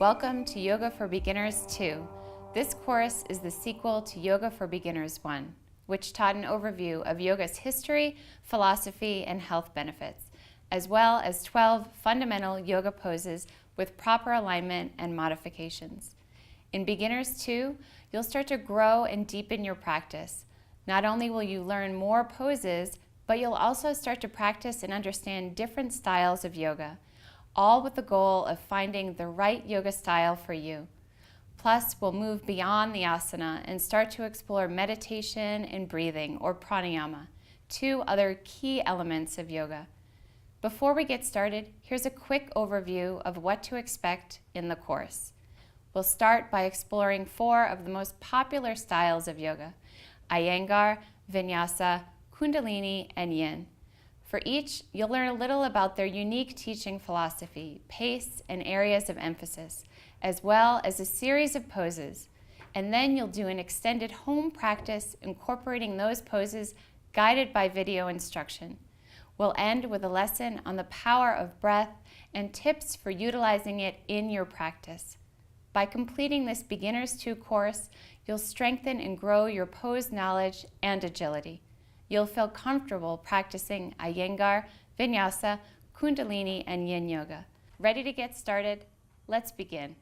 Welcome to Yoga for Beginners 2. This course is the sequel to Yoga for Beginners 1, which taught an overview of yoga's history, philosophy, and health benefits, as well as 12 fundamental yoga poses with proper alignment and modifications. In Beginners 2, you'll start to grow and deepen your practice. Not only will you learn more poses, but you'll also start to practice and understand different styles of yoga, all with the goal of finding the right yoga style for you. Plus, we'll move beyond the asana and start to explore meditation and breathing, or pranayama, two other key elements of yoga. Before we get started, here's a quick overview of what to expect in the course. We'll start by exploring 4 of the most popular styles of yoga: Iyengar, Vinyasa, Kundalini, and Yin. For each, you'll learn a little about their unique teaching philosophy, pace, and areas of emphasis, as well as a series of poses. And then you'll do an extended home practice incorporating those poses guided by video instruction. We'll end with a lesson on the power of breath and tips for utilizing it in your practice. By completing this Beginners 2 course, you'll strengthen and grow your pose knowledge and agility. You'll feel comfortable practicing Iyengar, Vinyasa, Kundalini, and Yin Yoga. Ready to get started? Let's begin.